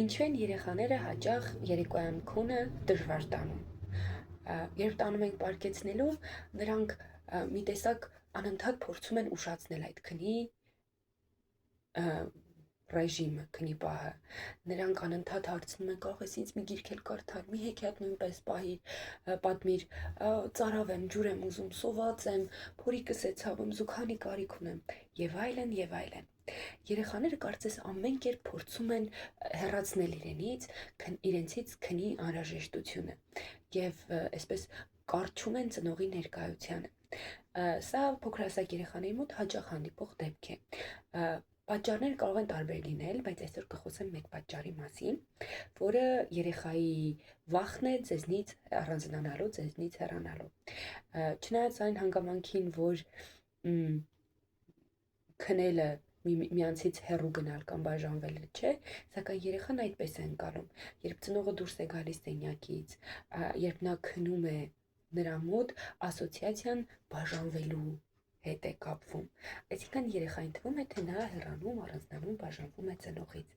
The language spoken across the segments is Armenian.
Ինչու են երեխաները հաճախ երեկոյան քունը դժվար տանում։ Երբ տանում ենք պարկեցնելու, նրանք մի տեսակ անընդհատ փորձում են ուշացնել այդ քնի ռեժիմը, քնի պահը։ Նրանք անընդհատ հարցնում են, կարող ես ինձ մի գիրք էլ կարդալ, մի հեքիաթ նույնպես պատմիր, ծարավ եմ, ջուր եմ ուզում, սոված եմ, փորիկս է ցավում, զուգանի կարիք ունեմ, եւ այլն, եւ այլն։ Երեխաները կարծես ամեն կերպ փորձում են հեռացնել իրենցից քնի անհրաժեշտությունը եւ այսպես կարճում են ծնողի ներկայությանը։ Սա փոքրասակ երեխաների մոտ հաճախ հանդիպող դեպք է։ Պատճառները կարող են տարբեր լինել, բայց այսօր կխոսեմ մեկ պատճառի մասին, որը երեխայի վախն է ձեզնից առանձնանալու, ձեզնից հեռանալու։ Չնայած այն հանգամանքին, որ քնելը միմյանցից հեռու գնալ կամ բաժանվելը չէ, սակայն երեխան այդպես է ընկալում, երբ ծնողը դուրս է գալիս սենյակից, երբ նա քնում է նրա մոտ, ասոցիացիան բաժանվելու հետ է կապվում, այսինքն երեխային թվում է, թե նա հեռանում, առանձնանում, բաժանվում է ծնողից,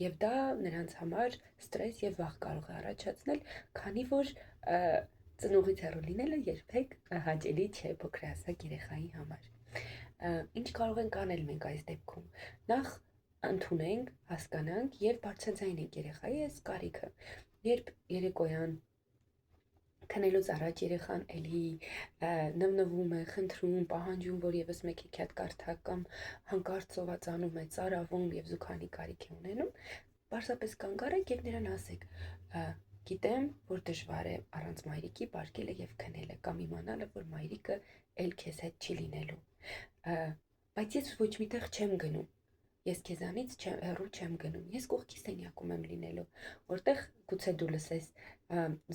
եւ դա նրանց համար ստրես եւ վախ կարող է առաջացնել, քանի որ ծնողից հեռու լինելը երբեք հաճելի չէ փոքրահասակ երեխայի համար։ Ինչ կարող ենք անել մենք այս դեպքում։ Նախ ընդունենք, հասկանանք եւ բարձրաձայնենք երեխայի այս կարիքը։ Երբ երեկոյան քնելուց առաջ երեխան էլի նվնվում է, խնդրում, պահանջում, որ եւս մեկ հեքիաթ կարդա կամ հանկարծ սովածանում է, ծարավում եւ զուգանի կարիք է ունենում, պարզապես կանգ առեք եւ նրան ասեք. գիտեմ, որ դժվար է առանց մայրիկի պարկելը եւ քնելը կամ իմանալը, որ մայրիկը էլ քեզ հետ չի լինելու։ Բայց ես ոչ միտեղ չեմ գնում, ես քեզանից հեռու չեմ գնում, ես կողքի սենյակում եմ լինելու, որտեղ գուցե դու լսես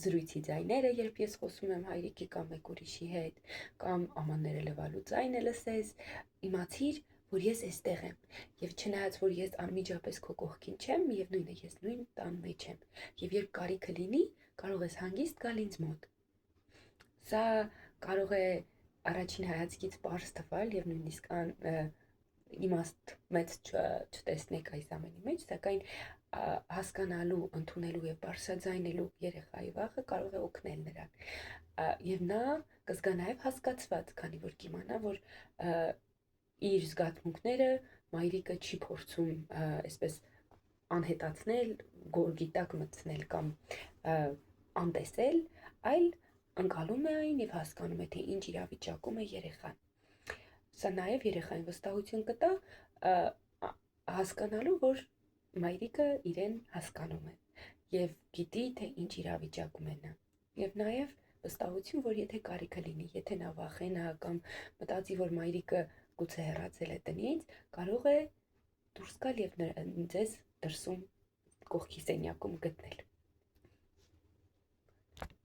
զրույցի ձայները, երբ ես խոսում եմ հայրիկի կամ մեկ ուրիշի հետ, կամ ամանները լվալու ձայնը լսես, իմացիր, որ ես էստեղ եմ, եւ չնայած որ ես անմիջապես քո կողքին չեմ, միևնույն է, ես նույն տան մեջ եմ, եւ երբ կարիքը լինի, կարող ես հանգիստ գալ ինձ մոտ։ Սա կարող է առաջին հայացքից պարզ թվալ եւ նույնիսկ իմաստ մեծ չտեսնեք այս ամենի մեջ, սակայն հասկանալու, ընդունելու եւ բարձրաձայնելու երեխայի վախը կարող է օգնել նրան։ Եվ նա կզգա նաեւ հասկացված, քանի որ կիմանա, որ իր զգացմունքները մայրիկը չի փորձում այսպես անհետացնել, գորգի տակ մտցնել կամ անտեսել, այլ ընկալում է այն եւ հասկանում է, թե ինչ իրավիճակում է երեխան։ Սա նաեւ երեխային վստահություն կտա հասկանալու, որ մայրիկը իրեն հասկանում է եւ գիտի, թե ինչ իրավիճակում է նա։ Եվ նաեւ վստահություն, որ եթե կարիքը լինի, եթե նա վախենա կամ մտածի, որ մայրիկը գուցե հեռացել է տնից, կարող է դուրս գալ եւ ձեզ դրսում կողքի սենյակում գտնել։